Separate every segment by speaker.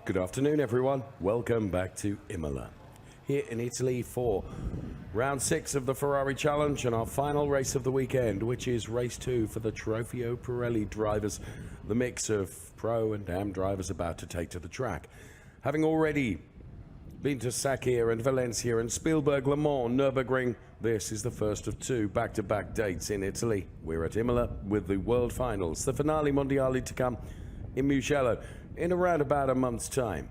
Speaker 1: Good afternoon, everyone. Welcome back to Imola, here in Italy for round 6 of the Ferrari Challenge and our final race of the weekend, which is race 2 for the Trofeo Pirelli drivers, the mix of pro and am drivers about to take to the track. Having already been to Sakhir and Valencia and Spielberg, Le Mans, Nürburgring, this is the first of 2 back-to-back dates in Italy. We're at Imola with the World Finals, the Finale Mondiale to come in Mugello in around about a month's time.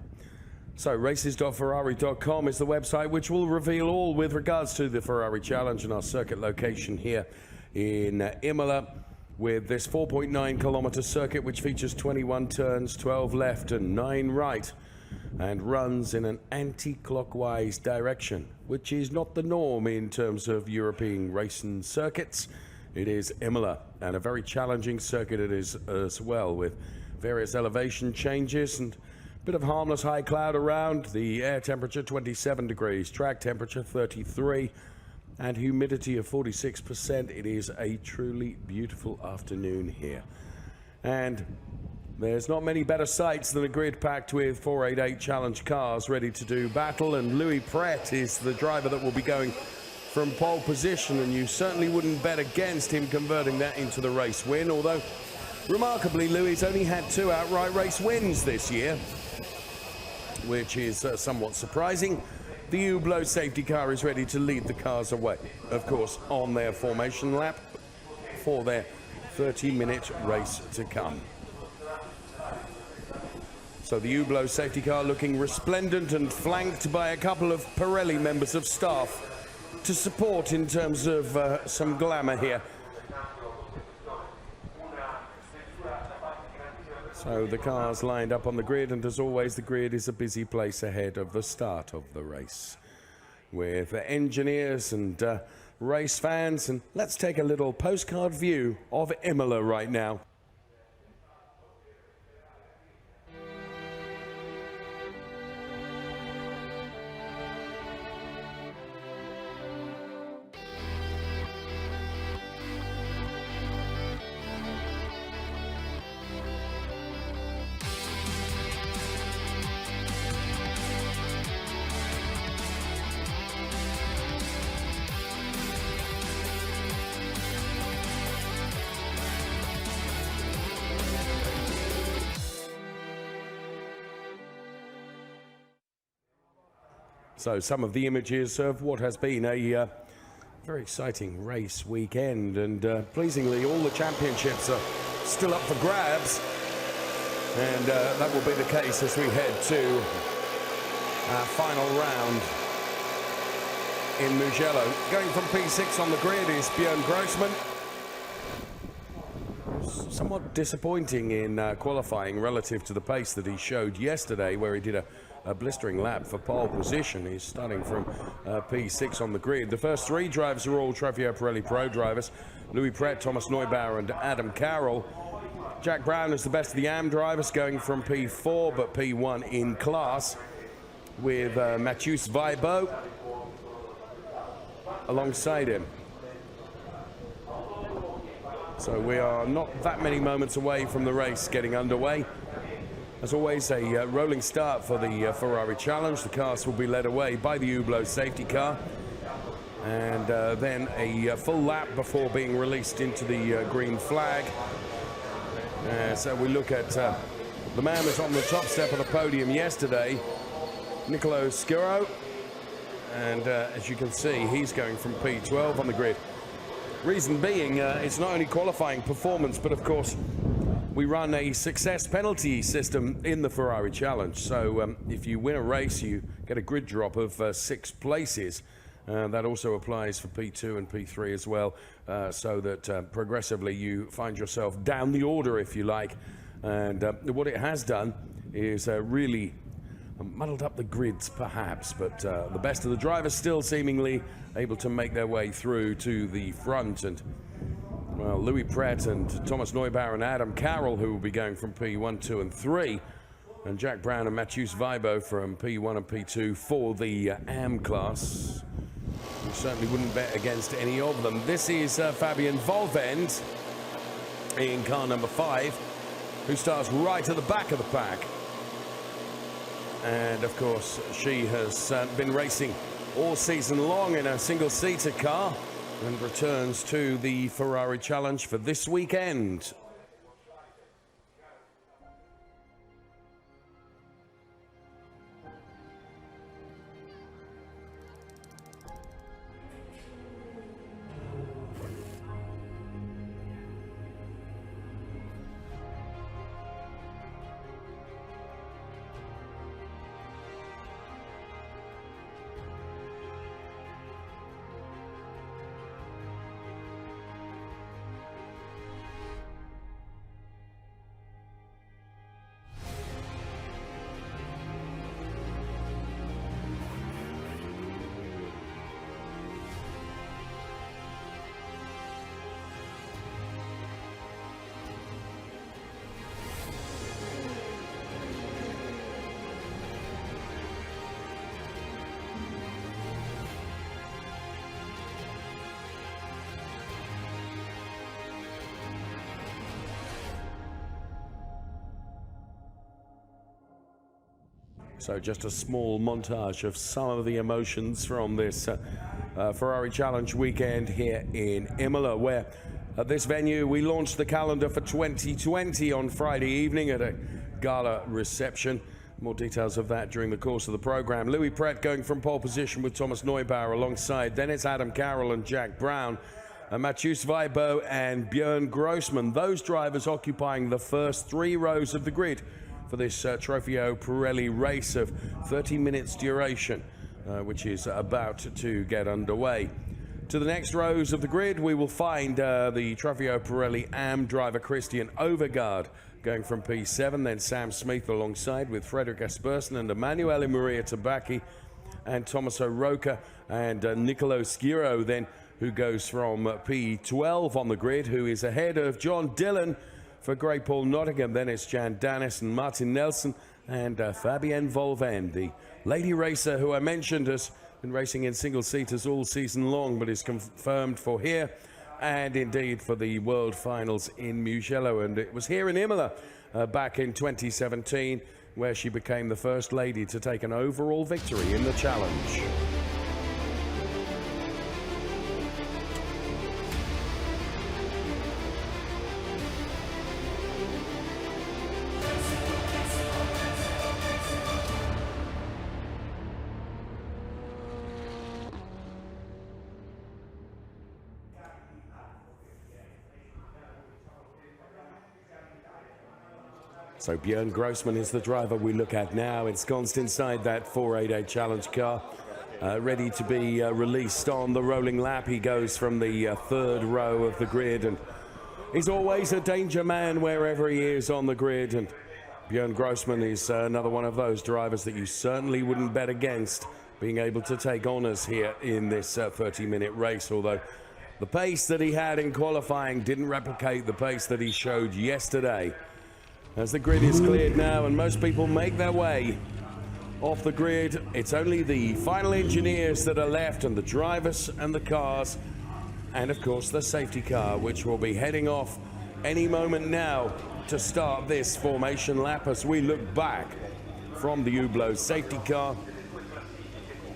Speaker 1: So races.ferrari.com is the website which will reveal all with regards to the Ferrari Challenge and our circuit location here in Imola, with this 4.9 kilometer circuit which features 21 turns, 12 left and 9 right, and runs in an anti-clockwise direction, which is not the norm in terms of European racing circuits. It is Imola, and a very challenging circuit it is as well, with various elevation changes and a bit of harmless high cloud around. The air temperature 27 degrees, track temperature 33, and humidity of 46%. It is a truly beautiful afternoon here. And there's not many better sights than a grid packed with 488 Challenge cars ready to do battle, and Louis Pret is the driver that will be going from pole position, and you certainly wouldn't bet against him converting that into the race win, although remarkably, Louis only had 2 outright race wins this year, which is somewhat surprising. The Hublot safety car is ready to lead the cars away, of course, on their formation lap for their 30-minute race to come. So the Hublot safety car looking resplendent and flanked by a couple of Pirelli members of staff to support in terms of some glamour here. So the cars lined up on the grid, and as always the grid is a busy place ahead of the start of the race, with engineers and race fans. And let's take a little postcard view of Imola right now. So some of the images of what has been a very exciting race weekend, and pleasingly all the championships are still up for grabs, and that will be the case as we head to our final round in Mugello. Going from P6 on the grid is Björn Grossman. Somewhat disappointing in qualifying relative to the pace that he showed yesterday, where he did a blistering lap for pole position. He's starting from P6 on the grid. The first 3 drivers are all Trofeo Pirelli Pro drivers: Louis Pret, Thomas Neubauer and Adam Carroll. Jack Brown is the best of the AM drivers, going from P4 but P1 in class, with Mathieu Vaibhav alongside him. So we are not that many moments away from the race getting underway. As always, a rolling start for the Ferrari Challenge. The cars will be led away by the Hublot safety car, and then a full lap before being released into the green flag. So we look at the man who was on the top step of the podium yesterday, Nicolo Scuro, and as you can see, he's going from P12 on the grid. Reason being, it's not only qualifying performance, but of course we run a success penalty system in the Ferrari Challenge. So if you win a race, you get a grid drop of 6 places. That also applies for P2 and P3 as well, so that progressively you find yourself down the order, if you like. And what it has done is really muddled up the grids, perhaps, but the best of the drivers still seemingly able to make their way through to the front. And well, Louis Pret and Thomas Neubauer and Adam Carroll, who will be going from P1, 2 and 3, and Jack Brown and Mathieu Vaibhav from P1 and P2 for the AM class. You certainly wouldn't bet against any of them. This is Fabian Volvend in car number 5, who starts right at the back of the pack. And of course, she has been racing all season long in a single-seater car and returns to the Ferrari Challenge for this weekend. So just a small montage of some of the emotions from this Ferrari Challenge weekend here in Imola, where at this venue we launched the calendar for 2020 on Friday evening at a gala reception. More details of that during the course of the program. Louis Pret going from pole position with Thomas Neubauer alongside. Then it's Adam Carroll and Jack Brown. Matthias Weibo and Björn Grossman. Those drivers occupying the first 3 rows of the grid for this Trofeo Pirelli race of 30 minutes duration, which is about to get underway. To the next rows of the grid, we will find the Trofeo Pirelli AM driver Christian Overgaard going from P7, then Sam Smith alongside with Frederick Asperson and Emanuele Maria Tabacchi and Tommaso Roca and Nicolo Schiro, then who goes from P12 on the grid, who is ahead of John Dillon for Great Paul Nottingham. Then it's Jan Dennis and Martin Nelson and Fabienne Volven, the lady racer who I mentioned has been racing in single-seaters all season long, but is confirmed for here and indeed for the World Finals in Mugello. And it was here in Imola back in 2017 where she became the first lady to take an overall victory in the challenge. So Björn Grossman is the driver we look at now, ensconced inside that 488 Challenge car, ready to be released on the rolling lap. He goes from the 3rd row of the grid, and he's always a danger man wherever he is on the grid. And Björn Grossman is another one of those drivers that you certainly wouldn't bet against being able to take honours here in this 30-minute race, although the pace that he had in qualifying didn't replicate the pace that he showed yesterday. As the grid is cleared now and most people make their way off the grid, it's only the final engineers that are left, and the drivers and the cars, and of course the safety car, which will be heading off any moment now to start this formation lap as we look back from the Hublot safety car.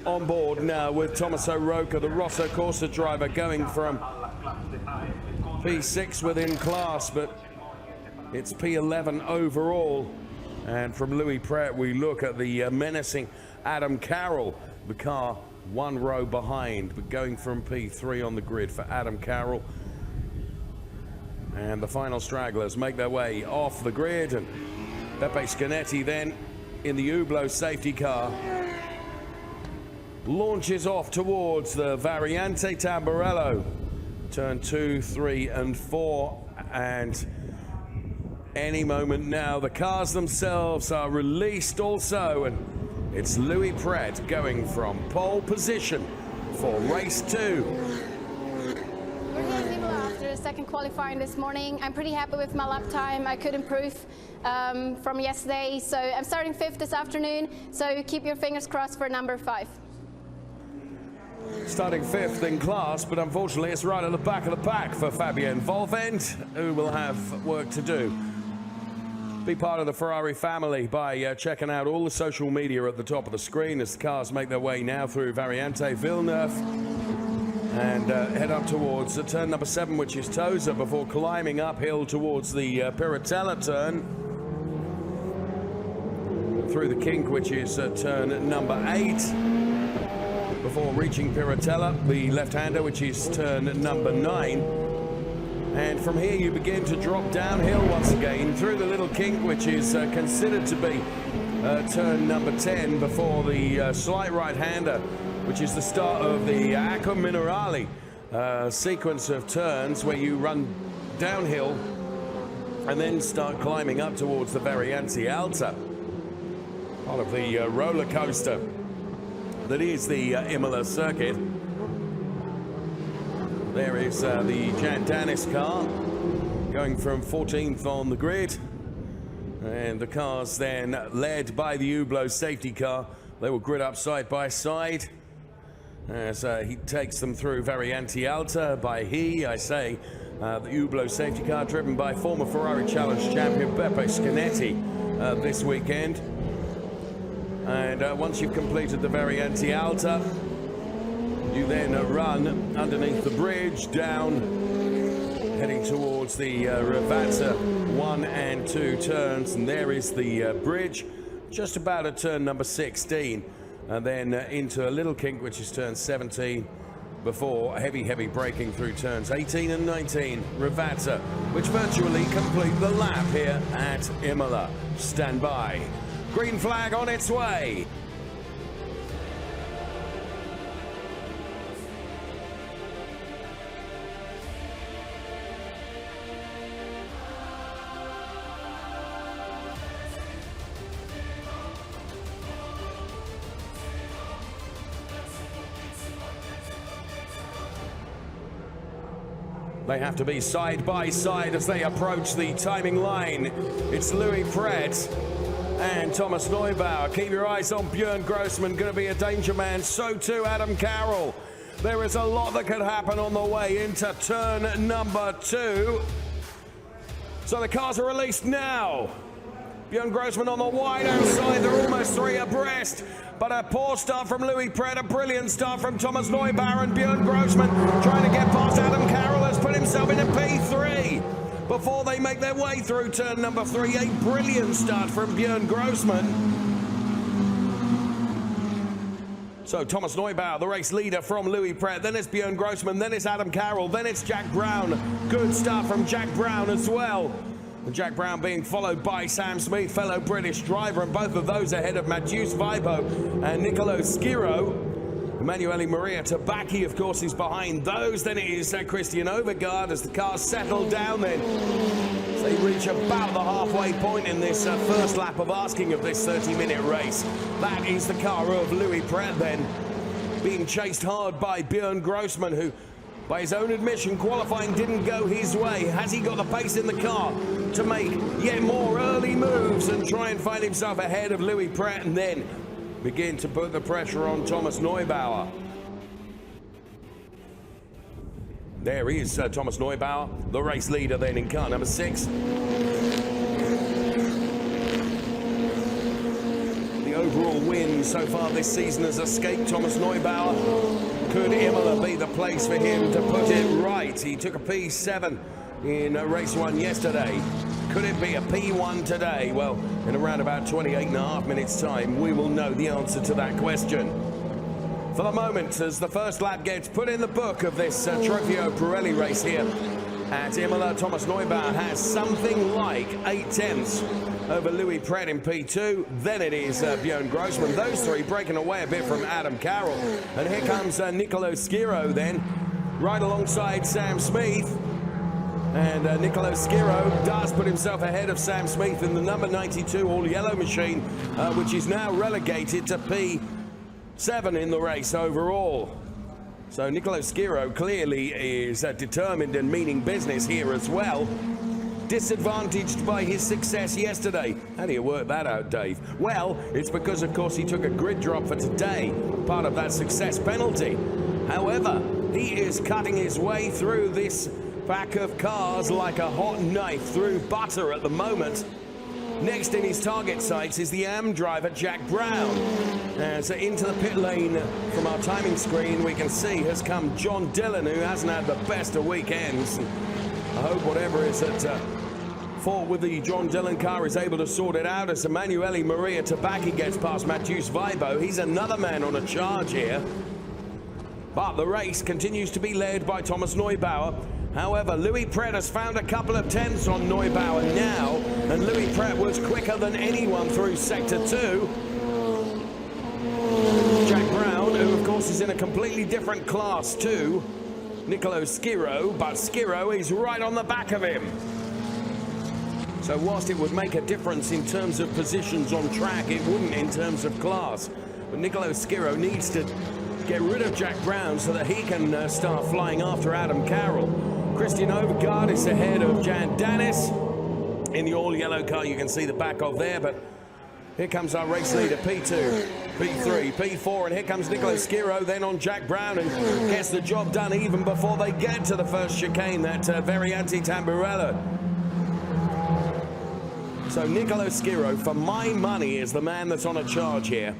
Speaker 1: On board now with Tommaso Roca, the Rosso Corsa driver, going from P6 within class, but it's P11 overall. And from Louis Pret, we look at the menacing Adam Carroll, the car 1 row behind, but going from P3 on the grid for Adam Carroll. And the final stragglers make their way off the grid, and Pepe Scanetti then in the Hublot safety car launches off towards the Variante Tamburello, turn 2, 3 and 4, and any moment now the cars themselves are released also, and it's Louis Pret going from pole position for race 2.
Speaker 2: We're here in Imola after the 2nd qualifying this morning. I'm pretty happy with my lap time. I could improve from yesterday, so I'm starting 5th this afternoon, so keep your fingers crossed for number 5.
Speaker 1: Starting 5th in class, but unfortunately it's right at the back of the pack for Fabienne Volvent, who will have work to do. Be part of the Ferrari family by checking out all the social media at the top of the screen as the cars make their way now through Variante Villeneuve and head up towards turn number 7, which is Tosa, before climbing uphill towards the Piratella turn through the kink, which is turn number 8, before reaching Piratella, the left-hander, which is turn number 9. And from here you begin to drop downhill once again through the little kink, which is considered to be turn number 10, before the slight right-hander, which is the start of the Acqua Minerale sequence of turns where you run downhill and then start climbing up towards the Variante Alta, part of the roller coaster that is the Imola circuit. There is the Jan Dennis car going from 14th on the grid, and the cars then led by the Hublot safety car. They will grid up side by side as he takes them through Variante Alta. By he, I say the Hublot safety car, driven by former Ferrari Challenge champion Beppe Schianetti this weekend. And once you've completed the Variante Alta, you then run underneath the bridge, down, heading towards the Ravazza 1 and 2 turns, and there is the bridge, just about at turn number 16, and then into a little kink, which is turn 17, before heavy braking through turns 18 and 19, Ravazza, which virtually complete the lap here at Imola. Stand by. Green flag on its way. They have to be side by side as they approach the timing line. It's Louis Pret and Thomas Neubauer. Keep your eyes on Björn Grossman, going to be a danger man. So too Adam Carroll. There is a lot that could happen on the way into turn number 2. So the cars are released now. Björn Grossman on the wide outside. They're almost 3 abreast. But a poor start from Louis Pret, a brilliant start from Thomas Neubauer, and Björn Grossman trying to get past Adam Carroll has put himself into P3 before they make their way through turn number 3. A brilliant start from Björn Grossman. So Thomas Neubauer, the race leader from Louis Pret, then it's Björn Grossman, then it's Adam Carroll, then it's Jack Brown. Good start from Jack Brown as well. And Jack Brown being followed by Sam Smith, fellow British driver, and both of those ahead of Matthews Vibo and Nicolo Schiro. Emanuele Maria Tabacchi, of course, is behind those. Then it is Christian Overgaard as the cars settle down then. As they reach about the halfway point in this first lap of asking of this 30-minute race. That is the car of Louis Pret then, being chased hard by Björn Grossman, who, by his own admission, qualifying didn't go his way. Has he got the pace in the car to make yet more early moves and try and find himself ahead of Louis Pret and then begin to put the pressure on Thomas Neubauer? There is Thomas Neubauer, the race leader then in car number 6. The overall win so far this season has escaped Thomas Neubauer. Could Imola be the place for him to put it right? He took a P7 in race 1 yesterday. Could it be a P1 today? Well, in around about 28.5 minutes time, we will know the answer to that question. For the moment, as the first lap gets put in the book of this Trofeo Pirelli race here at Imola, Thomas Neubauer has something like 8 tenths over Louis Pret in P2. Then it is Björn Grossman. Those 3 breaking away a bit from Adam Carroll. And here comes Nicolo Schiro then, right alongside Sam Smith. And Nicolo Schiro does put himself ahead of Sam Smith in the number 92 all-yellow machine, which is now relegated to P7 in the race overall. So Nicolo Schiro clearly is determined and meaning business here as well. Disadvantaged by his success yesterday. How do you work that out, Dave? Well, it's because, of course, he took a grid drop for today, part of that success penalty. However, he is cutting his way through this pack of cars like a hot knife through butter at the moment. Next in his target sights is the AM driver, Jack Brown. So into the pit lane from our timing screen, we can see has come John Dillon, who hasn't had the best of weekends. I hope whatever is at fault with the John Dillon car is able to sort it out as Emanuele Maria Tabacchi gets past Matthews Vibo. He's another man on a charge here. But the race continues to be led by Thomas Neubauer. However, Louis Pret has found a couple of tenths on Neubauer now, and Louis Pret was quicker than anyone through Sector 2. Jack Brown, who of course is in a completely different class too, Nicolo Schiro, but Schiro is right on the back of him. So whilst it would make a difference in terms of positions on track, it wouldn't in terms of class. But Nicolo Schiro needs to get rid of Jack Brown so that he can start flying after Adam Carroll. Christian Overgaard is ahead of Jan Dennis in the all-yellow car. You can see the back of there, but here comes our race leader, P2, P3, P4, and here comes Nicolo Schiro then on Jack Brown, and gets the job done even before they get to the first chicane, that Variante Tamburello. So Nicolo Schiro, for my money, is the man that's on a charge here.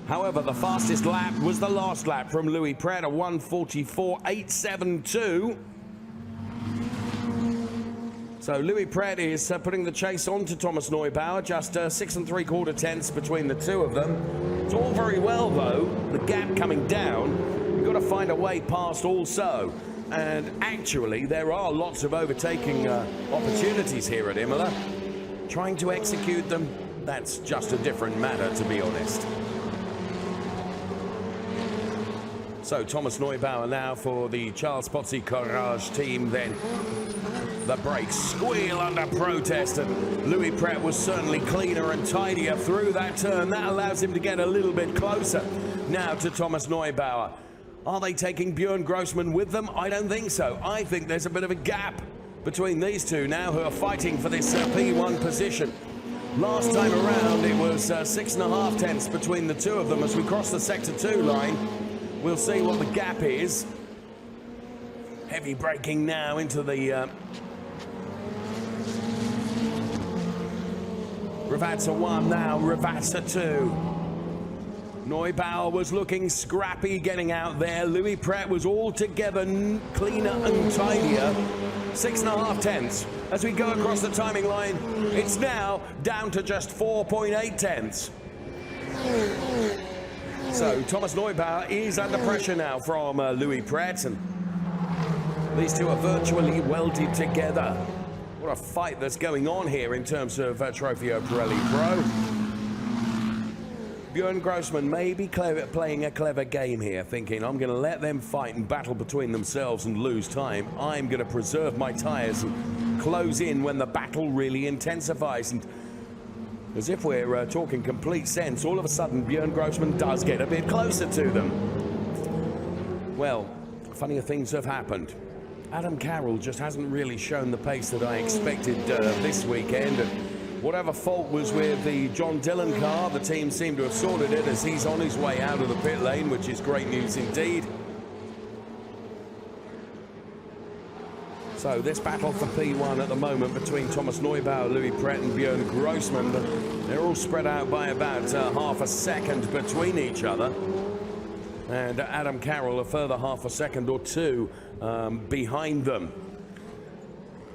Speaker 1: However, the fastest lap was the last lap from Louis Pret, a 1:44.872. So Louis Pret is putting the chase on to Thomas Neubauer, just 6 3/4 tenths between the two of them. It's all very well, though, the gap coming down. You've got to find a way past also. And actually, there are lots of overtaking opportunities here at Imola. Trying to execute them, that's just a different matter, to be honest. So Thomas Neubauer now for the Charles Pozzi Courage team, then the brakes squeal under protest, and Louis Pret was certainly cleaner and tidier through that turn. That allows him to get a little bit closer now to Thomas Neubauer. Are they taking Björn Grossman with them? I don't think so. I think there's a bit of a gap between these two now, who are fighting for this P1 position. Last time around it was 6 1/2 tenths between the two of them. As we cross the Sector 2 line, we'll see what the gap is. Heavy braking now into the Ravazza 1 now, Ravazza 2. Neubauer was looking scrappy getting out there. Louis Pret was altogether cleaner and tidier. 6 1/2 tenths. As we go across the timing line, it's now down to just 4.8 tenths. So Thomas Neubauer is under pressure now from Louis Pret, and these two are virtually welded together. What a fight that's going on here in terms of Trofeo Pirelli Pro. Björn Grossman may be playing a clever game here, thinking, I'm going to let them fight and battle between themselves and lose time. I'm going to preserve my tyres and close in when the battle really intensifies. And as if we're talking complete sense, all of a sudden Björn Grossman does get a bit closer to them. Well, funnier things have happened. Adam Carroll just hasn't really shown the pace that I expected this weekend. And whatever fault was with the John Dillon car, the team seemed to have sorted it as he's on his way out of the pit lane, which is great news indeed. So this battle for P1 at the moment between Thomas Neubauer, Louis Pret and Björn Grossman, they're all spread out by about half a second between each other. And Adam Carroll a further half a second or two behind them.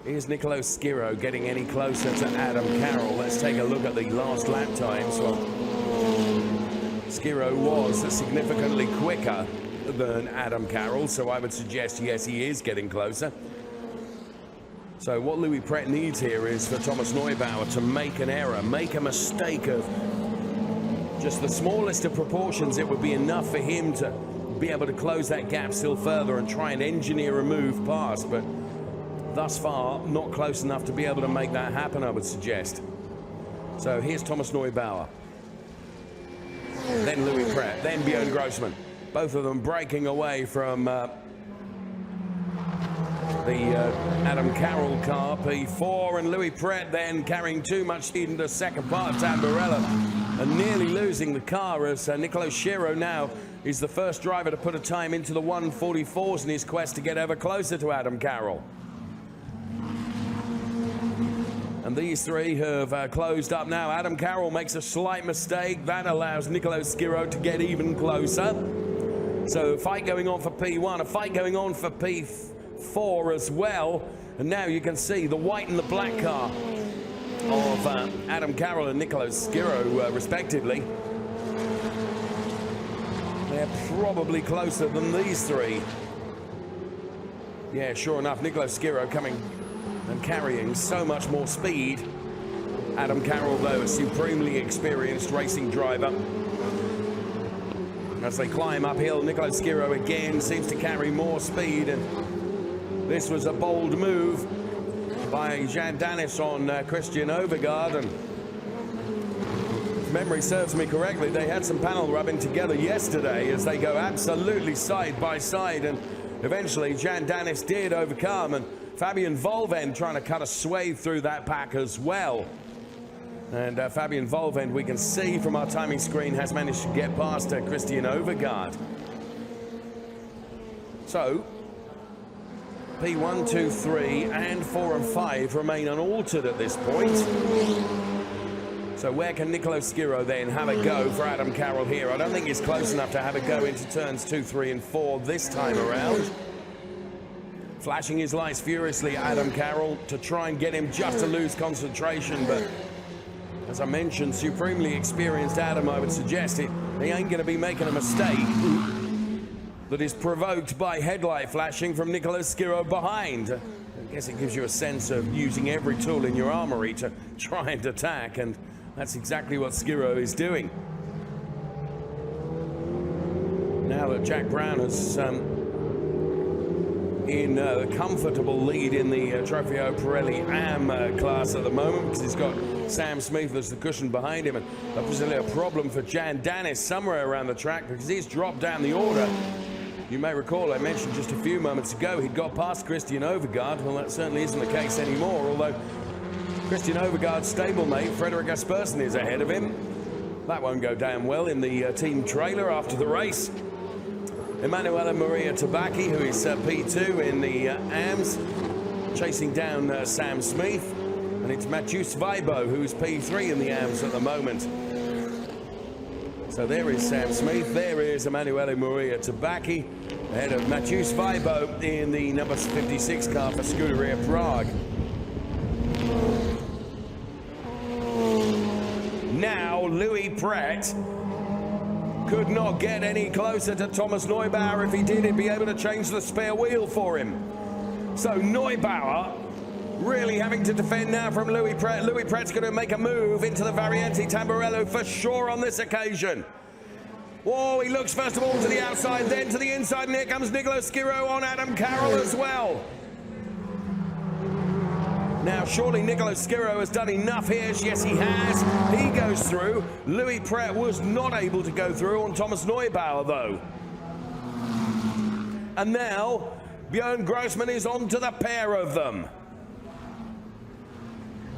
Speaker 1: Is Nicolo Schiro getting any closer to Adam Carroll? Let's take a look at the last lap times. Well, Schiro was significantly quicker than Adam Carroll, so I would suggest, yes, he is getting closer. So what Louis Pret needs here is for Thomas Neubauer to make an error, make a mistake of just the smallest of proportions. It would be enough for him to be able to close that gap still further and try and engineer a move past, but thus far, not close enough to be able to make that happen, I would suggest. So here's Thomas Neubauer. Then Louis Pret, then Björn Grossman. Both of them breaking away from the Adam Carroll car, P4, and Louis Pret then carrying too much speed into the second part of Tamburello and nearly losing the car as Nicolo Schiro now is the first driver to put a time into the 1:44s in his quest to get ever closer to Adam Carroll. And these three have closed up now. Adam Carroll makes a slight mistake. That allows Nicolo Schiro to get even closer. So a fight going on for P1, a fight going on for P4 as well. And now you can see the white and the black car of Adam Carroll and Nicolo Schiro, respectively. They're probably closer than these three. Yeah, sure enough, Nicolo Schiro coming and carrying so much more speed. Adam Carroll, though, a supremely experienced racing driver. As they climb uphill, Nicolo Schiro again seems to carry more speed, and this was a bold move by Jean Danis on Christian Overgaard, and if memory serves me correctly, they had some panel rubbing together yesterday as they go absolutely side by side, and eventually Jean Danis did overcome, and Fabian Volvend trying to cut a swathe through that pack as well. And Fabian Volvend, we can see from our timing screen, has managed to get past Christian Overgaard. So P1, 2, 3, and 4 and 5 remain unaltered at this point. So where can Nicolo Schiro then have a go for Adam Carroll here? I don't think he's close enough to have a go into turns 2, 3, and 4 this time around. Flashing his lights furiously, Adam Carroll, to try and get him just to lose concentration, but as I mentioned, supremely experienced Adam, I would suggest he ain't going to be making a mistake that is provoked by headlight flashing from Nicolo Schiro behind. I guess it gives you a sense of using every tool in your armory to try and attack, and that's exactly what Schiro is doing. Now that Jack Brown has in a comfortable lead in the Trofeo Pirelli AM class at the moment, because he's got Sam Smith as the cushion behind him, and obviously a problem for Jan Danis somewhere around the track because he's dropped down the order. You may recall I mentioned just a few moments ago he'd got past Christian Overgaard. Well, that certainly isn't the case anymore, although Christian Overgaard's stablemate Frederick Aspersen is ahead of him. That won't go down well in the team trailer after the race. Emanuela Maria Tabacchi, who is P2 in the AMS, chasing down Sam Smith. And it's Mathieu Weibo, who's P3 in the AMS at the moment. So there is Sam Smith, there is Emanuela Maria Tabacchi, ahead of Mathieu Weibo in the number 56 car for Scuderia Prague. Now Louis Pret could not get any closer to Thomas Neubauer. If he did, he'd be able to change the spare wheel for him. So Neubauer really having to defend now from Louis Pret. Louis Pret's going to make a move into the Variante Tamburello for sure on this occasion. Oh, he looks first of all to the outside, then to the inside, and here comes Nicolo Schiro on Adam Carroll as well. Now, surely Nicolo Schiro has done enough here. Yes, he has. He goes through. Louis Pret was not able to go through on Thomas Neubauer, though. And now, Björn Grossman is on to the pair of them.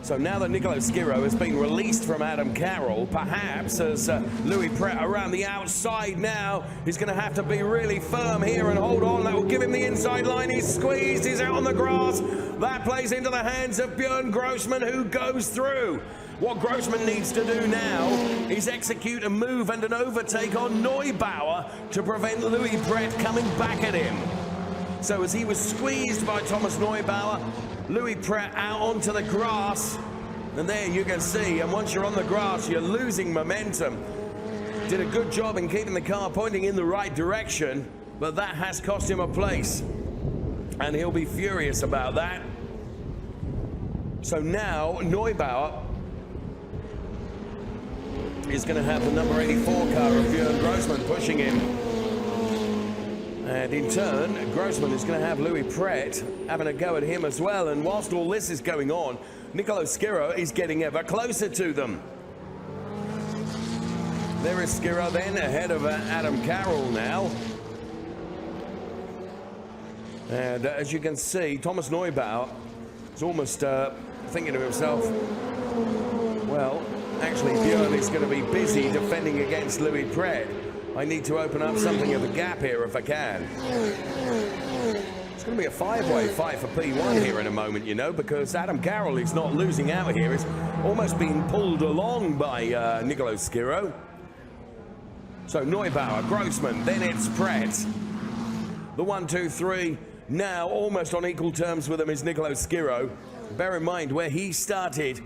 Speaker 1: So now that Nicolo Schiro has been released from Adam Carroll, perhaps as Louis Pret around the outside now, he's going to have to be really firm here and hold on. That will give him the inside line. He's squeezed. He's out on the grass. That plays into the hands of Björn Grossman, who goes through. What Grossman needs to do now is execute a move and an overtake on Neubauer to prevent Louis Pret coming back at him. So as he was squeezed by Thomas Neubauer, Louis Pret out onto the grass, and there you can see, and once you're on the grass, you're losing momentum. Did a good job in keeping the car pointing in the right direction, but that has cost him a place, and he'll be furious about that. So now Neubauer is going to have the number 84 car of Björn Grossman pushing him. And in turn, Grossman is going to have Louis Pret having a go at him as well. And whilst all this is going on, Nicolo Schiro is getting ever closer to them. There is Schiro then ahead of Adam Carroll now. And as you can see, Thomas Neubauer is almost thinking to himself, well, actually Björn is going to be busy defending against Louis Pret. I need to open up something of a gap here if I can. It's going to be a five-way fight for P1 here in a moment, you know, because Adam Carroll is not losing out here. He's almost being pulled along by Nicolo Schiro. So Neubauer, Grossman, then it's Pret. The 1, 2, 3 now almost on equal terms with him is Nicolo Schiro. Bear in mind where he started.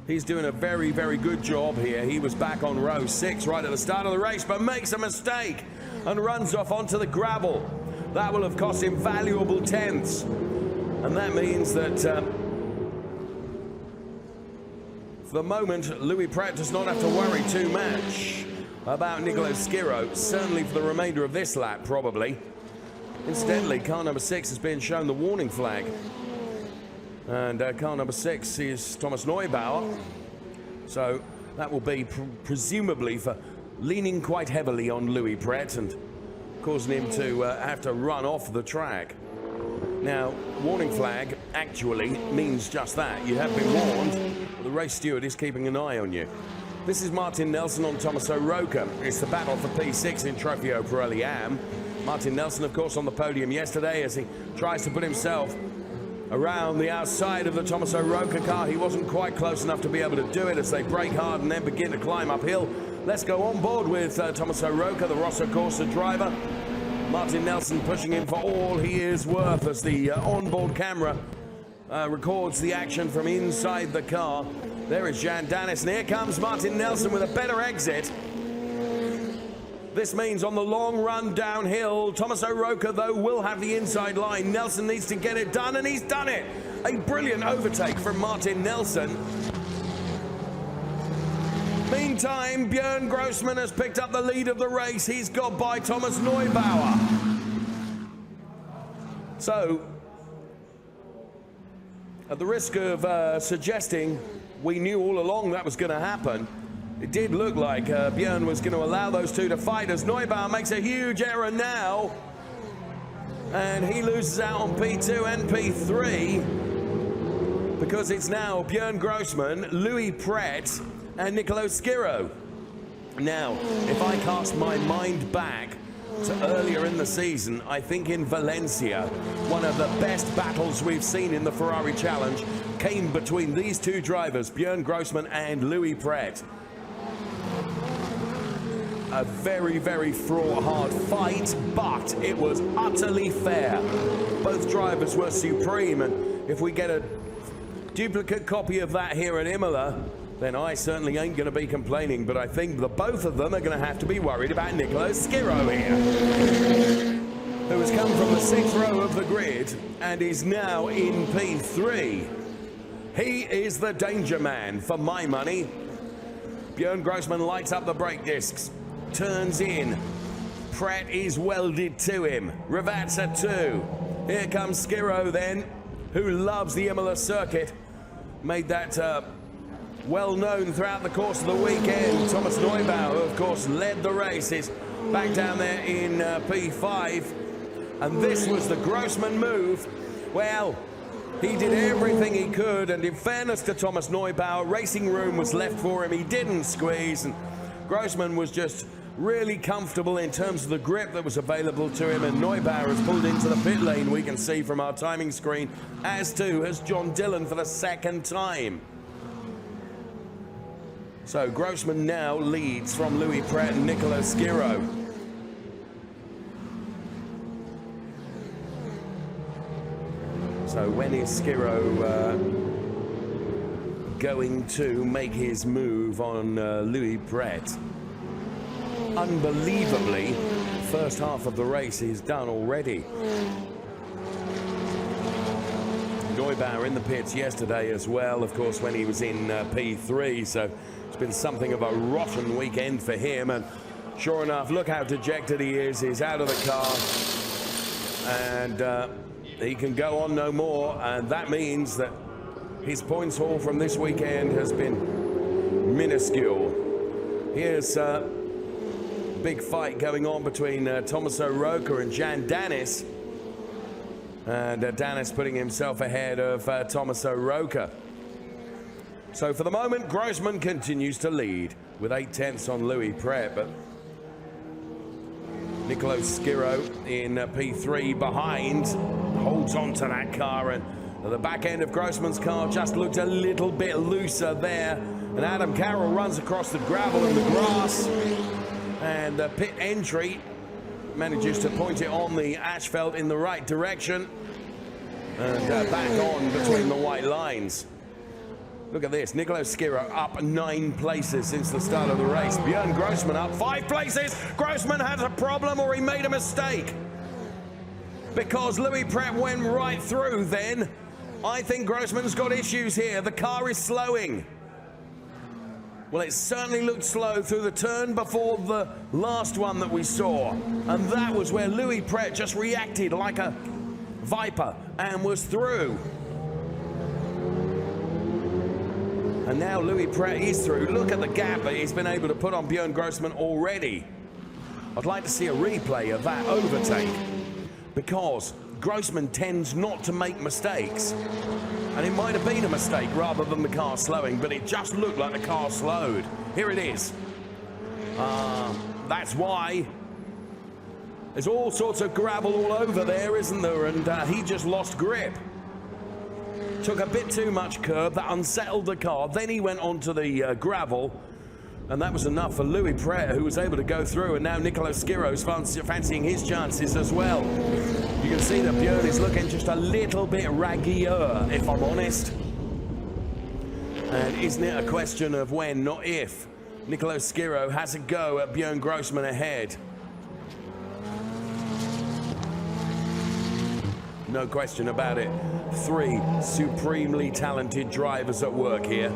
Speaker 1: He's doing a very, very good job here. He was back on row 6 right at the start of the race, but makes a mistake and runs off onto the gravel. That will have cost him valuable tenths. And that means that for the moment, Louis Pret does not have to worry too much about Nicolo Schiro, certainly for the remainder of this lap, probably. Incidentally, car number 6 has been shown the warning flag. And car number 6 is Thomas Neubauer. So that will be presumably for leaning quite heavily on Louis Pret and causing him to have to run off the track. Now, warning flag actually means just that. You have been warned, but the race steward is keeping an eye on you. This is Martin Nelson on Tommaso Rocca. It's the battle for P6 in Trofeo Pirelli Am. Martin Nelson, of course, on the podium yesterday as he tries to put himself around the outside of the Tommaso Rocca car. He wasn't quite close enough to be able to do it as they brake hard and then begin to climb uphill. Let's go on board with Tommaso Rocca, the Rosso Corsa driver. Martin Nelson pushing him for all he is worth as the onboard camera records the action from inside the car. There is Jan Dennis, and here comes Martin Nelson with a better exit. This means on the long run downhill, Tommaso Rocca, though, will have the inside line. Nelson needs to get it done, and he's done it. A brilliant overtake from Martin Nelson. Meantime, Björn Grossman has picked up the lead of the race. He's got by Thomas Neubauer. So, at the risk of suggesting we knew all along that was going to happen, it did look like Björn was going to allow those two to fight as Neubauer makes a huge error now. And he loses out on P2 and P3 because it's now Björn Grossman, Louis Pret, and Nicolo Schiro. Now, if I cast my mind back to earlier in the season, I think in Valencia, one of the best battles we've seen in the Ferrari Challenge came between these two drivers, Björn Grossman and Louis Pret. A very, very fraught, hard fight, but it was utterly fair. Both drivers were supreme, and if we get a duplicate copy of that here at Imola, then I certainly ain't going to be complaining, but I think the both of them are going to have to be worried about Nicolo Schiro here, who has come from the 6th row of the grid and is now in P3. He is the danger man for my money. Björn Grossman lights up the brake discs, turns in. Pret is welded to him. Ravazza 2. Here comes Schiro then, who loves the Imola circuit. Made that well known throughout the course of the weekend. Thomas Neubauer, who of course led the race, is back down there in P5. And this was the Grossman move. Well, he did everything he could, and in fairness to Thomas Neubauer, racing room was left for him. He didn't squeeze, and Grossman was just really comfortable in terms of the grip that was available to him, and Neubauer has pulled into the pit lane, we can see from our timing screen, as too has John Dillon for the second time. So Grossman now leads from Louis Pret and Nicolo Schiro. So when is Schiro going to make his move on Louis Pret? Unbelievably, first half of the race is done already. Neubauer in the pits yesterday as well, of course, when he was in P3, so it's been something of a rotten weekend for him, and sure enough, look how dejected he is. He's out of the car, and he can go on no more, and that means that his points haul from this weekend has been minuscule. Here's a big fight going on between Tommaso Rocca and Jan Dennis, and Dennis putting himself ahead of Tommaso Rocca. So for the moment, Grossman continues to lead with 8 tenths on Louis Pret, but Nicolo Schiro in P3 behind, holds on to that car, and the back end of Grossman's car just looked a little bit looser there. And Adam Carroll runs across the gravel and the grass, and the pit entry manages to point it on the asphalt in the right direction, and back on between the white lines. Look at this, Nicolo Schiro up 9 places since the start of the race. Björn Grossman up 5 places. Grossman has a problem, or he made a mistake, because Louis Pret went right through then. I think Grossman's got issues here. The car is slowing. Well, it certainly looked slow through the turn before the last one that we saw. And that was where Louis Pret just reacted like a viper and was through. And now Louis Pret is through. Look at the gap that he's been able to put on Björn Grossman already. I'd like to see a replay of that overtake, because Grossman tends not to make mistakes. And it might have been a mistake rather than the car slowing, but it just looked like the car slowed. Here it is. That's why. There's all sorts of gravel all over there, isn't there? And he just lost grip. Took a bit too much curb, that unsettled the car. Then he went onto the gravel, and that was enough for Louis Pret, who was able to go through. And now Nicolo Schiro's fancying his chances as well. You can see that Björn is looking just a little bit raggier, if I'm honest. And isn't it a question of when, not if, Nicolo Schiro has a go at Björn Grossman ahead? No question about it. 3 supremely talented drivers at work here.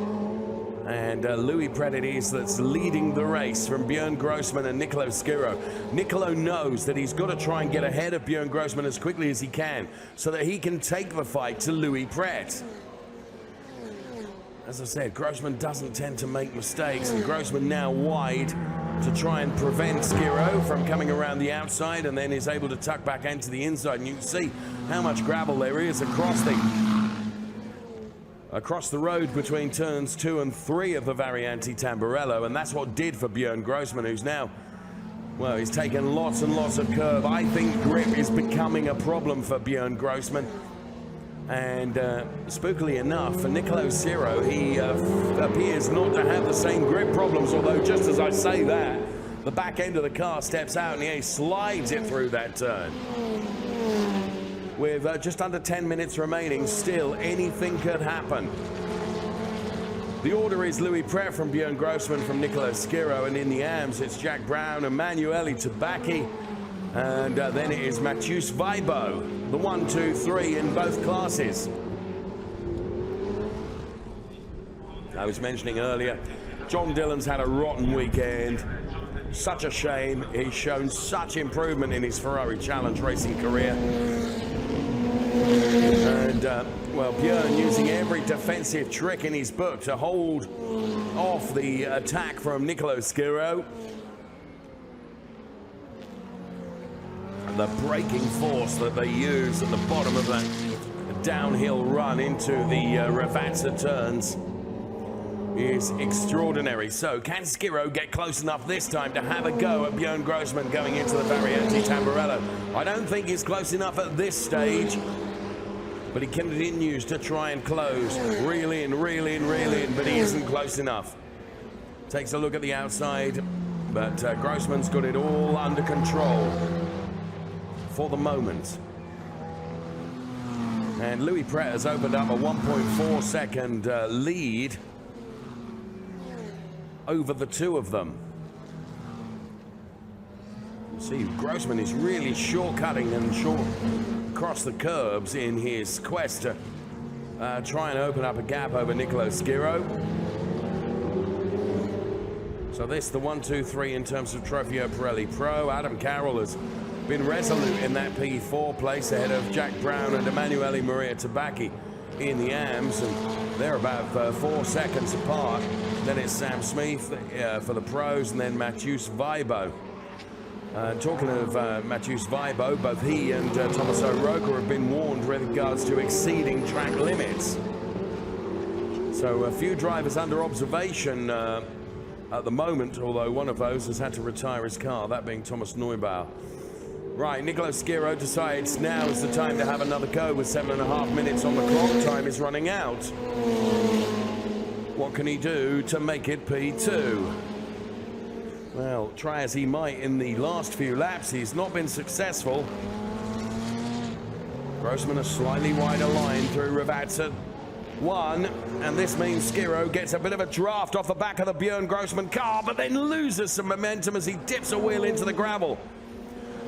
Speaker 1: And Louis Pret it is that's leading the race from Björn Grossman and Nicolo Schiro. Nicolo knows that he's got to try and get ahead of Björn Grossman as quickly as he can, so that he can take the fight to Louis Pret. As I said, Grossman doesn't tend to make mistakes, and Grossman now wide to try and prevent Schiro from coming around the outside, and then is able to tuck back into the inside. And you can see how much gravel there is across the road between turns 2 and 3 of the Variante Tamburello, and that's what did for Björn Grossman, who's now, well, he's taken lots and lots of curb. I think grip is becoming a problem for Björn Grossman. And spookily enough, for Nicolo Schiro, he appears not to have the same grip problems, although just as I say that, the back end of the car steps out and he slides it through that turn. With just under 10 minutes remaining, still anything could happen. The order is Louis Pret from Björn Grossman from Nicolo Schiro, and in the AMS it's Jack Brown, Emanuele Tabacchi, and then it is Mathieu Weibo, the 1, 2, 3 in both classes. I was mentioning earlier, John Dillon's had a rotten weekend. Such a shame. He's shown such improvement in his Ferrari Challenge racing career. And, well, Björn using every defensive trick in his book to hold off the attack from Nicolo Schiro. And the braking force that they use at the bottom of that downhill run into the Ravazza turns is extraordinary. So can Schiro get close enough this time to have a go at Björn Grossman going into the Variante Tamburello? I don't think he's close enough at this stage, but he continues to try and close. Reel in, but he isn't close enough. Takes a look at the outside, but Grossman's got it all under control for the moment. And Louis Pret has opened up a 1.4 second lead over the two of them. See, Grossman is really shortcutting and short across the curbs in his quest to try and open up a gap over Nicolo Schiro. So this, the 1, 2, 3 in terms of Trofeo Pirelli Pro. Adam Carroll has been resolute in that P4 place ahead of Jack Brown and Emanuele Maria Tabacchi in the AMS, and they're about 4 seconds apart. Then it's Sam Smith for the pros, and then Mathieu Weibo. Talking of Mathieu Weibo, both he and Thomas O'Rourke have been warned with regards to exceeding track limits. So a few drivers under observation at the moment, although one of those has had to retire his car, that being Thomas Neubauer. Right, Nicolo Schiro decides now is the time to have another go with 7.5 minutes on the clock. Time is running out. What can he do to make it P2? Well, try as he might in the last few laps, he's not been successful. Grossman a slightly wider line through Ravazza 1, and this means Schiro gets a bit of a draft off the back of the Björn Grossman car, but then loses some momentum as he dips a wheel into the gravel.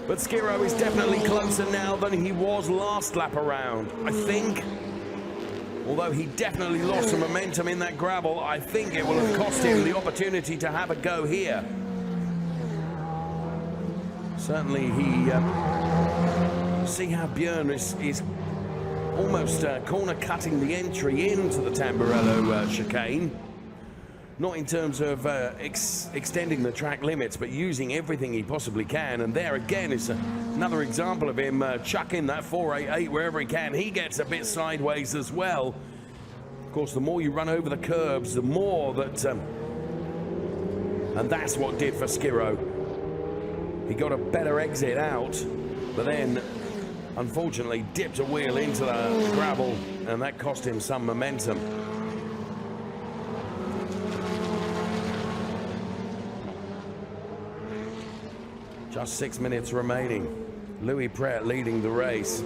Speaker 1: But Schiro is definitely closer now than he was last lap around, I think. Although he definitely lost some momentum in that gravel, I think it will have cost him the opportunity to have a go here. Certainly he... see how Björn is almost corner cutting the entry into the Tamburello chicane. Not in terms of extending the track limits, but using everything he possibly can. And there again is another example of him chucking that 488 wherever he can. He gets a bit sideways as well. Of course, the more you run over the curbs, the more that... and that's what did for Schiro. He got a better exit out, but then, unfortunately, dipped a wheel into the gravel, and that cost him some momentum. Just 6 minutes remaining. Louis Pret leading the race.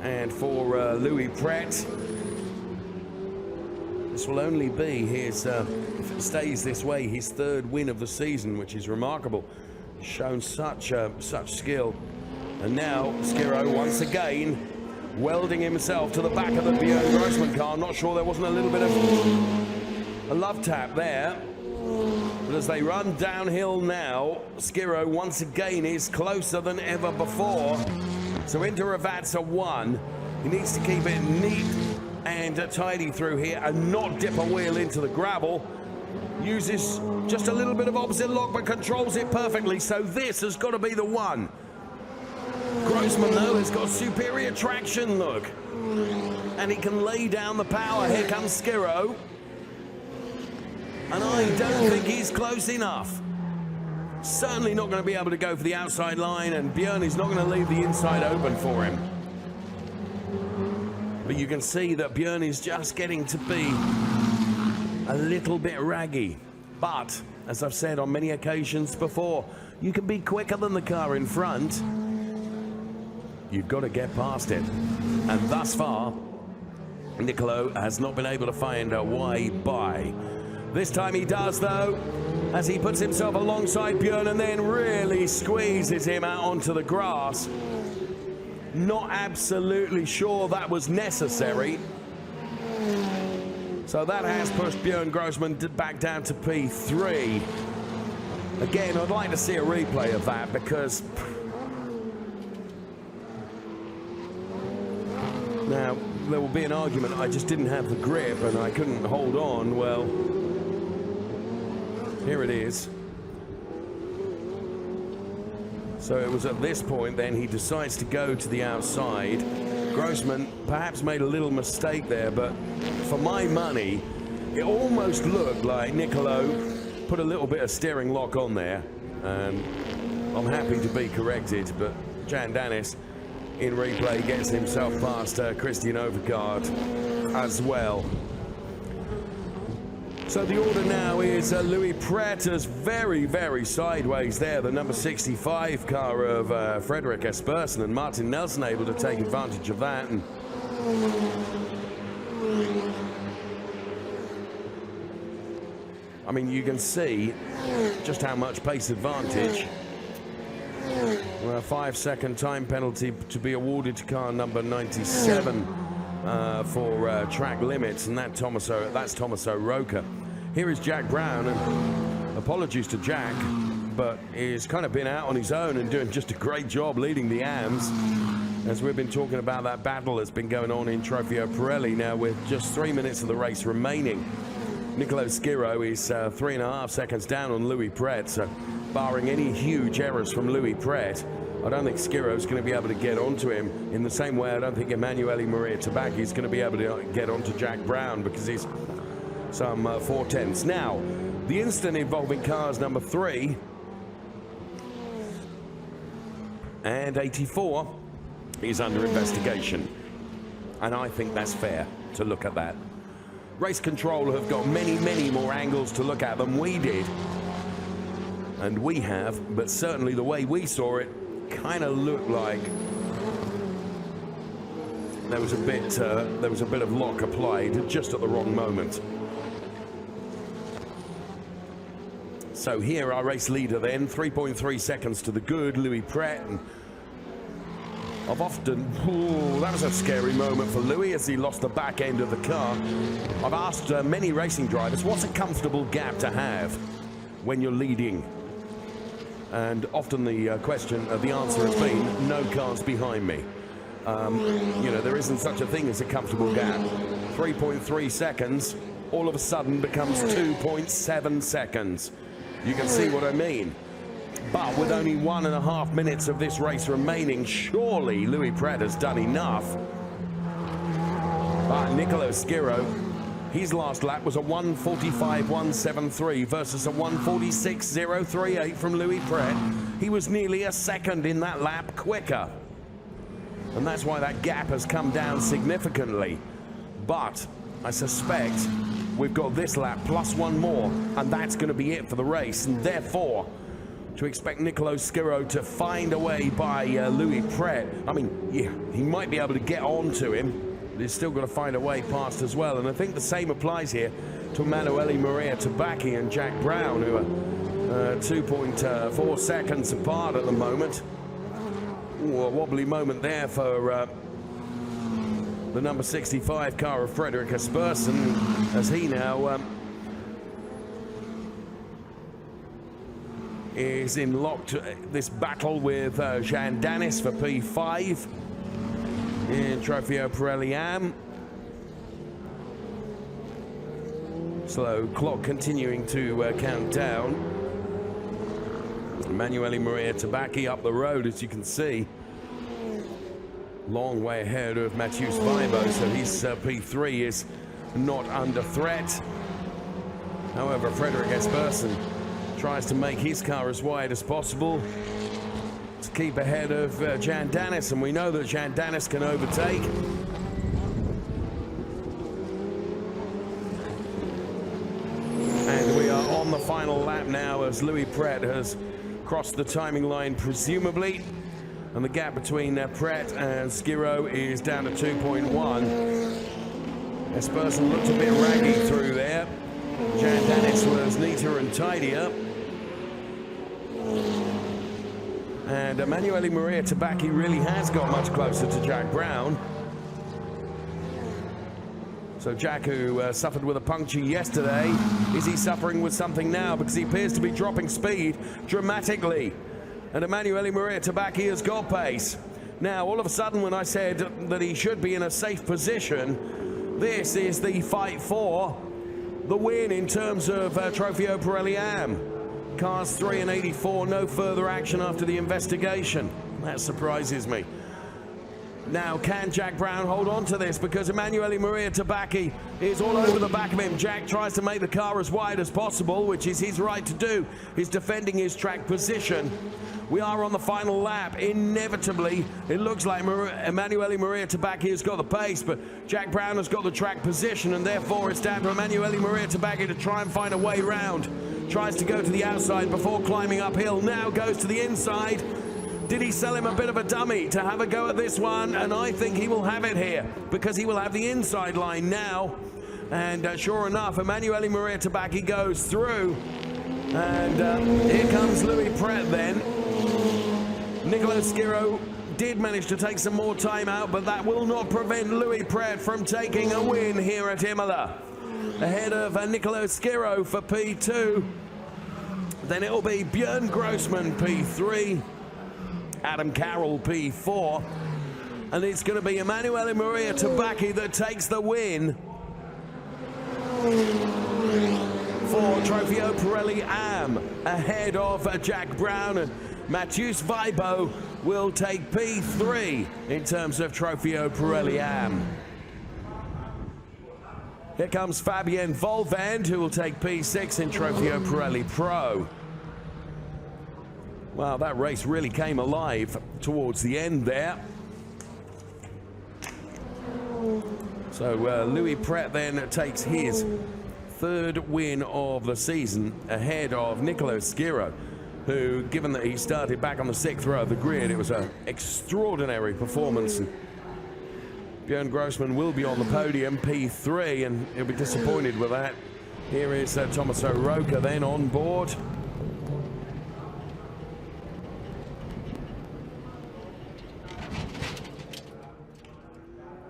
Speaker 1: And for Louis Pret, this will only be his, if it stays this way, his third win of the season, which is remarkable. He's shown such skill. And now Schiro once again welding himself to the back of the Björn Grossman car. Not sure there wasn't a little bit of a love tap there. But as they run downhill now, Schiro once again is closer than ever before. So into Ravazza 1, he needs to keep it neat and tidy through here and not dip a wheel into the gravel. Uses just a little bit of opposite lock but controls it perfectly, so this has got to be the one. Grossman though has got superior traction, look. And he can lay down the power. Here comes Schiro. And I don't think he's close enough. Certainly not going to be able to go for the outside line, and Björn is not going to leave the inside open for him. But you can see that Björn is just getting to be a little bit raggy. But, as I've said on many occasions before, you can be quicker than the car in front. You've got to get past it. And thus far, Nicolo has not been able to find a way by. This time he does, though, as he puts himself alongside Björn and then really squeezes him out onto the grass. Not absolutely sure that was necessary. So that has pushed Björn Grossman back down to P3. Again, I'd like to see a replay of that because... now, there will be an argument, I just didn't have the grip and I couldn't hold on. Well... here it is. So it was at this point then he decides to go to the outside. Grossman perhaps made a little mistake there, but for my money, it almost looked like Nicolo put a little bit of steering lock on there. And I'm happy to be corrected, but Jan Dennis in replay gets himself past Christian Overgaard as well. So the order now is Louis Pret very, very sideways there. The number 65 car of Frederick Espersen, and Martin Nelson able to take advantage of that. And I mean, you can see just how much pace advantage. Well, a 5-second time penalty to be awarded to car number 97 for track limits, and that's Tommaso Roca. Here is Jack Brown, and apologies to Jack, but he's kind of been out on his own and doing just a great job leading the AMS. As we've been talking about that battle that's been going on in Trofeo Pirelli now with just 3 minutes of the race remaining. Nicolo Schiro is 3.5 seconds down on Louis Pret, so barring any huge errors from Louis Pret, I don't think Sciro's going to be able to get onto him in the same way I don't think Emanuele Maria Tabacchi is going to be able to get onto Jack Brown because he's some 4/10ths. Now, the incident involving cars number 3 and 84 is under investigation. And I think that's fair to look at that. Race control have got many, many more angles to look at than we did. And we have, but certainly the way we saw it kind of looked like there was a bit of lock applied just at the wrong moment. So here our race leader then, 3.3 seconds to the good, Louis Pret. And that was a scary moment for Louis as he lost the back end of the car. I've asked many racing drivers, what's a comfortable gap to have when you're leading? And often the answer has been, no cars behind me. You know, there isn't such a thing as a comfortable gap. 3.3 seconds all of a sudden becomes 2.7 seconds. You can see what I mean. But with only 1.5 minutes of this race remaining, surely Louis Pret has done enough. But Nicolo Schiro, his last lap was a 1:45.173 versus a 1:46.038 from Louis Pret. He was nearly a second in that lap quicker. And that's why that gap has come down significantly. But I suspect we've got this lap plus one more, and that's going to be it for the race. And therefore, to expect Nicolo Schiro to find a way by Louis Pret, I mean, yeah, he might be able to get on to him, but he's still got to find a way past as well. And I think the same applies here to Emanuele Maria Tabacchi and Jack Brown, who are 2.4 seconds apart at the moment. Ooh, a wobbly moment there for the number 65 car of Frederick Espersen, as he now is in locked this battle with Jean Danis for P5 in Trofeo Pirelli Am. Slow clock continuing to count down. Emanuele Maria Tabacchi up the road, as you can see. Long way ahead of Mathieu Vibo, so his P3 is not under threat. However, Frederick Espersen tries to make his car as wide as possible to keep ahead of Jean Danis, and we know that Jean Danis can overtake. And we are on the final lap now as Louis Pret has crossed the timing line, presumably. And the gap between Pret and Schiro is down to 2.1. Espersen looked a bit raggy through there. Jean Danis was neater and tidier. And Emanuele Maria Tabacchi really has got much closer to Jack Brown. So Jack, who suffered with a puncture yesterday, is he suffering with something now? Because he appears to be dropping speed dramatically. And Emanuele Maria Tabacchi has got pace. Now, all of a sudden, when I said that he should be in a safe position, this is the fight for the win in terms of Trofeo Pirelli Am. Cars 3 and 84, no further action after the investigation. That surprises me. Now, can Jack Brown hold on to this? Because Emanuele Maria Tabacchi is all over the back of him. Jack tries to make the car as wide as possible, which is his right to do. He's defending his track position. We are on the final lap. Inevitably, it looks like Emanuele Maria Tabacchi has got the pace, but Jack Brown has got the track position, and therefore it's down to Emanuele Maria Tabacchi to try and find a way round. Tries to go to the outside before climbing uphill. Now goes to the inside. Did he sell him a bit of a dummy to have a go at this one? And I think he will have it here, because he will have the inside line now. And sure enough, Emanuele Maria Tabacchi goes through. And here comes Louis Pret then. Nicolo Schiro did manage to take some more time out, but that will not prevent Louis Pret from taking a win here at Imola. Ahead of Nicolo Schiro for P2. Then it'll be Björn Grossman P3. Adam Carroll P4, and it's going to be Emanuele Maria Tabacchi that takes the win for Trofeo Pirelli Am, ahead of Jack Brown, and Mathieu Vibo will take P3 in terms of Trofeo Pirelli Am. Here comes Fabien Volvand, who will take P6 in Trofeo Pirelli Pro. Well, that race really came alive towards the end there. So Louis Pret then takes his third win of the season ahead of Nicolo Schiro, who, given that he started back on the 6th row of the grid, it was an extraordinary performance. And Björn Grossman will be on the podium, P3, and he'll be disappointed with that. Here is Thomas Oroka then on board.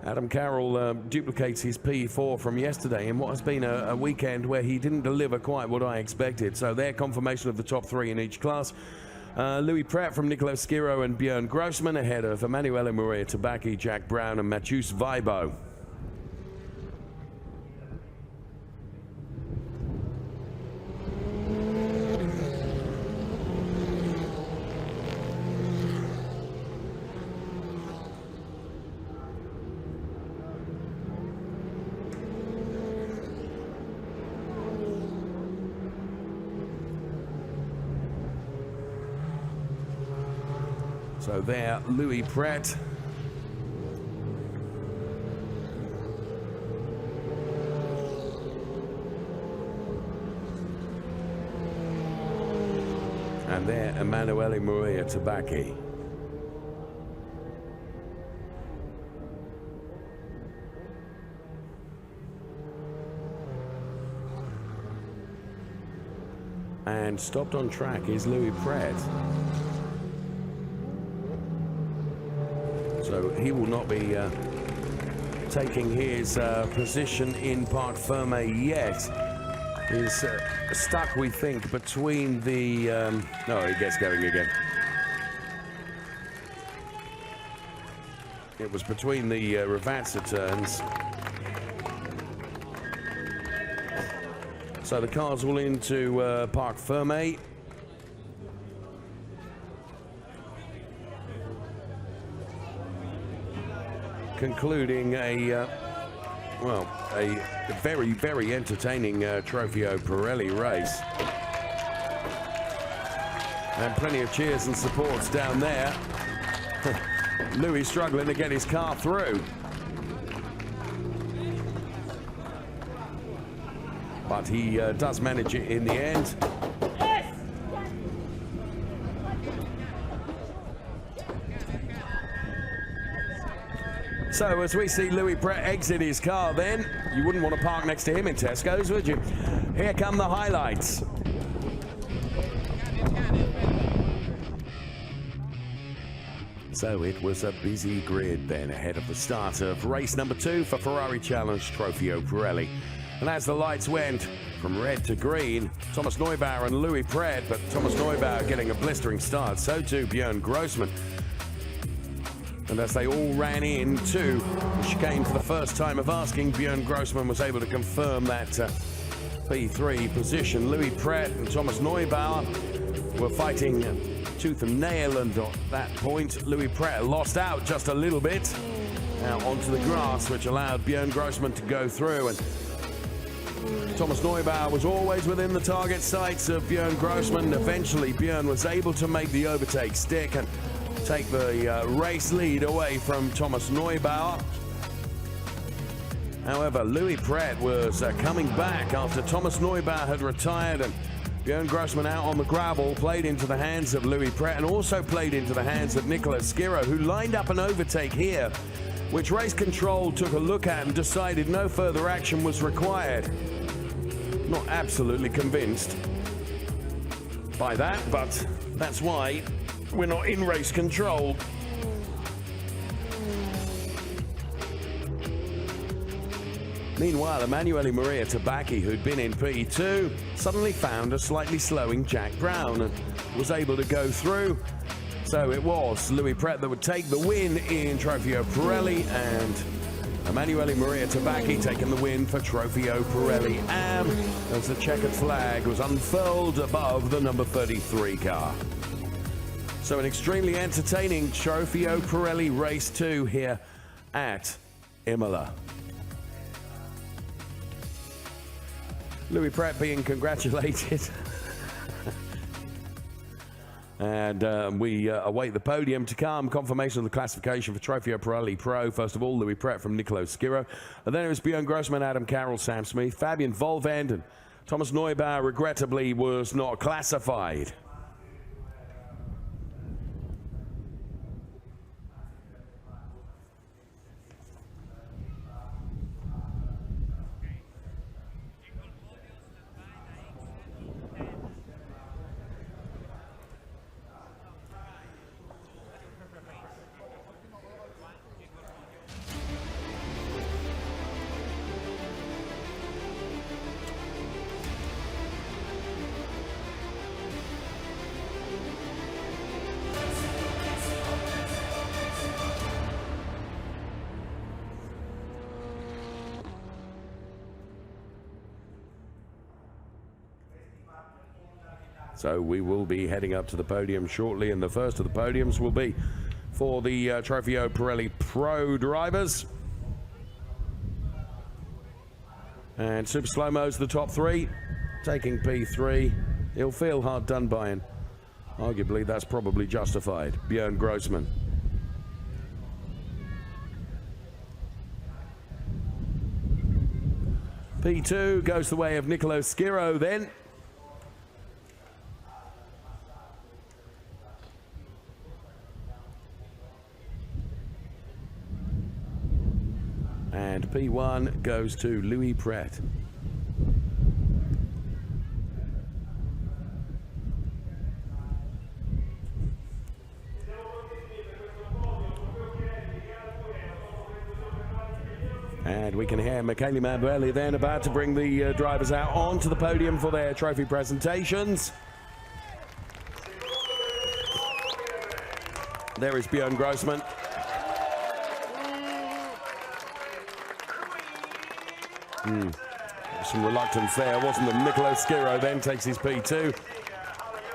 Speaker 1: Adam Carroll duplicates his P4 from yesterday in what has been a weekend where he didn't deliver quite what I expected. So their confirmation of the top 3 in each class. Louis Pret from Nicolo Schiro and Björn Grossman ahead of Emanuele Maria Tabacchi, Jack Brown and Mathius Weibo. So there, Louis Pret. And there, Emanuele Maria Tabacchi. And stopped on track is Louis Pret. So he will not be taking his position in Parc Fermé yet. He's stuck, we think, between the... no, he gets going again. It was between the Ravazza turns. So the cars will into Parc Fermé. Concluding a very, very entertaining Trofeo Pirelli race. And plenty of cheers and supports down there. Louis struggling to get his car through. But he does manage it in the end. So as we see Louis Pret exit his car then, you wouldn't want to park next to him in Tesco's, would you? Here come the highlights. So it was a busy grid then ahead of the start of race number 2 for Ferrari Challenge Trofeo Pirelli. And as the lights went from red to green, Thomas Neubauer and Louis Pret, but Thomas Neubauer getting a blistering start, so too Björn Grossman. And as they all ran into the chicane for the first time of asking, Björn Grossman was able to confirm that P3 position. Louis Pret and Thomas Neubauer were fighting tooth and nail, and at that point, Louis Pret lost out just a little bit out onto the grass, which allowed Björn Grossman to go through. And Thomas Neubauer was always within the target sights of Björn Grossman. Eventually, Björn was able to make the overtake stick and take the race lead away from Thomas Neubauer. However, Louis Pret was coming back after Thomas Neubauer had retired, and Björn Grossman out on the gravel played into the hands of Louis Pret and also played into the hands of Nicolo Schiro, who lined up an overtake here, which race control took a look at and decided no further action was required. Not absolutely convinced by that, but that's why we're not in race control. Meanwhile, Emanuele Maria Tabacchi, who'd been in P2, suddenly found a slightly slowing Jack Brown and was able to go through. So it was Louis Pret that would take the win in Trofeo Pirelli, and Emanuele Maria Tabacchi taking the win for Trofeo Pirelli Am as the checkered flag was unfurled above the number 33 car. So an extremely entertaining Trofeo Pirelli Race 2 here at Imola. Louis Pret being congratulated. And we await the podium to come. Confirmation of the classification for Trofeo Pirelli Pro. First of all, Louis Pret from Nicolo Schiro. And then it was Björn Grossman, Adam Carroll, Sam Smith, Fabian Volvend, and Thomas Neubauer, regrettably, was not classified. So we will be heading up to the podium shortly, and the first of the podiums will be for the Trofeo Pirelli Pro drivers. And Super Slow-Mo's the top three, taking P3. He'll feel hard done by, and arguably that's probably justified. Björn Grossman. P2 goes the way of Nicolo Schiro then. And P1 goes to Louis Pret. And we can hear Michele Mamberelli then about to bring the drivers out onto the podium for their trophy presentations. There is Björn Grossman. Some reluctance there, wasn't there? Nicolo Schiro then takes his P2,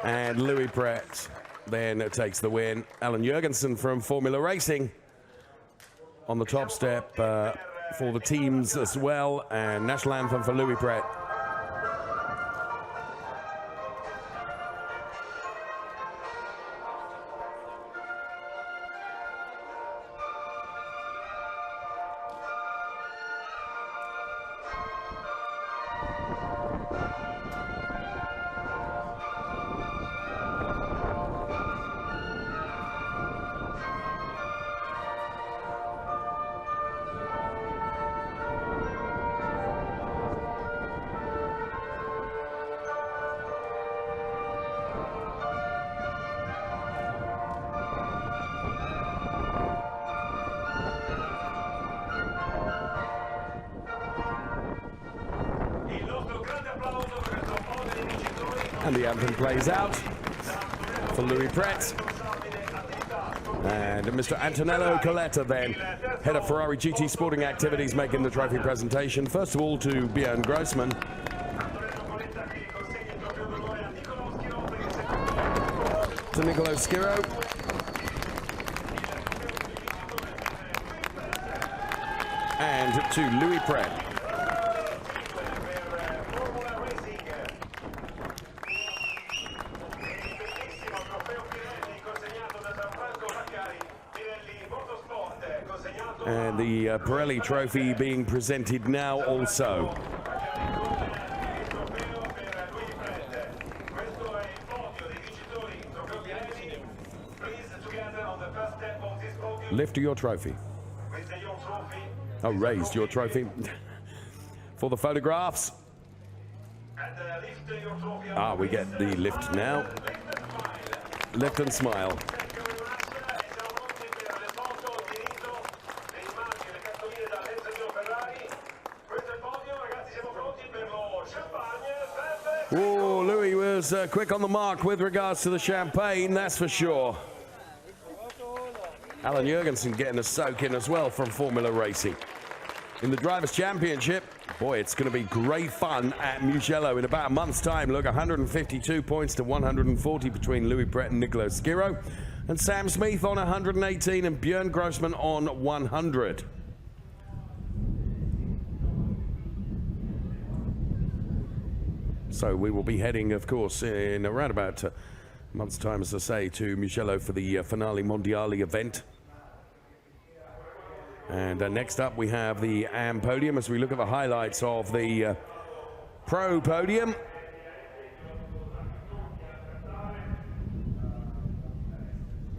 Speaker 1: and Louis Pret then takes the win. Alan Jurgensen from Formula Racing on the top step for the teams as well, and national anthem for Louis Pret. And the anthem plays out for Louis Pret. And Mr. Antonello Coletta then, head of Ferrari GT Sporting Activities, making the trophy presentation. First of all to Björn Grossman. To Nicolo Schiro. And to Louis Pret. And the Pirelli trophy being presented now also. Lift your trophy. Oh, raised your trophy. For the photographs. Ah, we get the lift now. Lift and smile. Oh, Louis was quick on the mark with regards to the champagne, that's for sure. Alan Jurgensen getting a soak in as well from Formula Racing. In the Drivers' Championship, boy, it's going to be great fun at Mugello in about a month's time. Look, 152 points to 140 between Louis Pret and Nicolo Schiro. And Sam Smith on 118 and Björn Grossman on 100. So we will be heading, of course, in around about month's time, as I say, to Mugello for the Finale Mondiale event. And next up we have the AM podium as we look at the highlights of the Pro podium.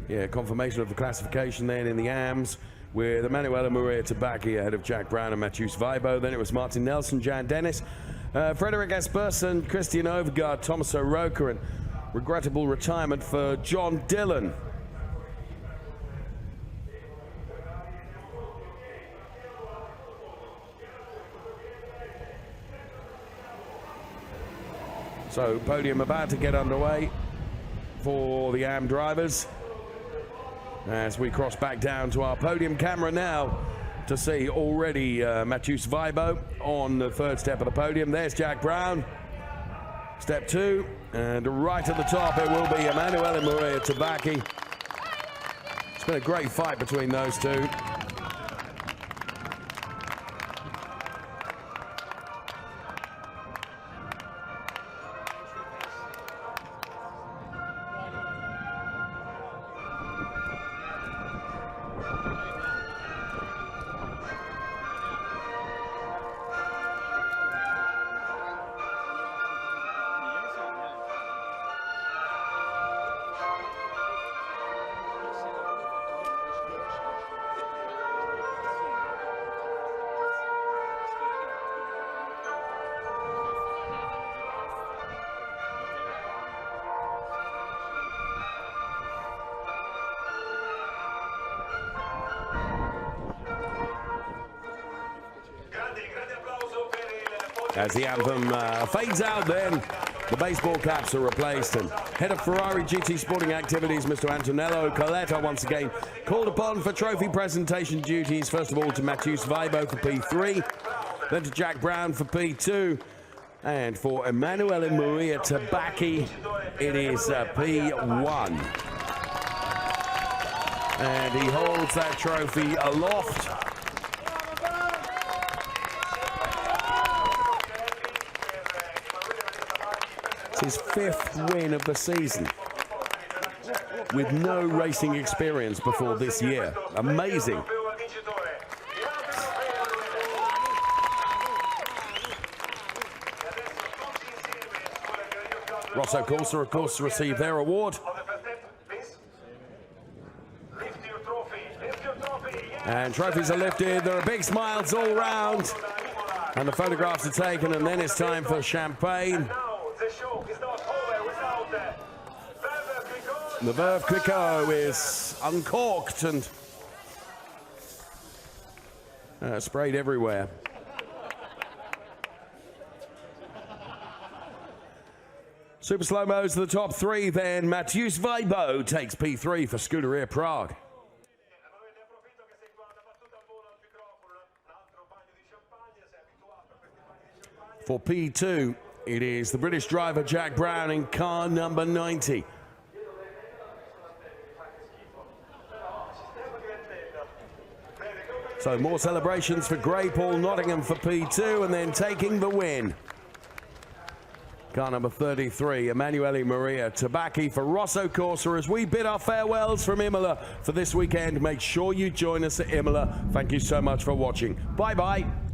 Speaker 1: Yeah, confirmation of the classification then in the AMs with Emanuele Maria Tabacchi ahead of Jack Brown and Mathieu Weibo. Then it was Martin Nelson, Jan Dennis, Frederick Espersen, Christian Overgaard, Thomas O'Rourke, and regrettable retirement for John Dillon. So podium about to get underway for the AM drivers as we cross back down to our podium camera now to see already Mathieu Weibo on the third step of the podium. There's Jack Brown, step 2, and right at the top it will be Emanuele Maria Tabacchi. It's been a great fight between those two. As the anthem fades out then, the baseball caps are replaced, and head of Ferrari GT Sporting Activities, Mr. Antonello Coletta, once again called upon for trophy presentation duties, first of all to Mathieu Weibo for P3, then to Jack Brown for P2, and for Emanuele Maria Tabacchi, it is P1. And he holds that trophy aloft. It's his 5th win of the season with no racing experience before this year. Amazing. Rosso Corsa, of course, receive their award. And trophies are lifted. There are big smiles all round. And the photographs are taken, and then it's time for champagne. The Veuve Clicquot is uncorked and sprayed everywhere. Super slow-mos to the top 3, then Mathieu Weibo takes P3 for Scuderia Prague. For P2, it is the British driver Jack Brown in car number 90. So more celebrations for Grey Paul Nottingham for P2, and then taking the win. Car number 33, Emanuele Maria Tabacchi for Rosso Corsa. As we bid our farewells from Imola for this weekend, make sure you join us at Imola. Thank you so much for watching. Bye-bye.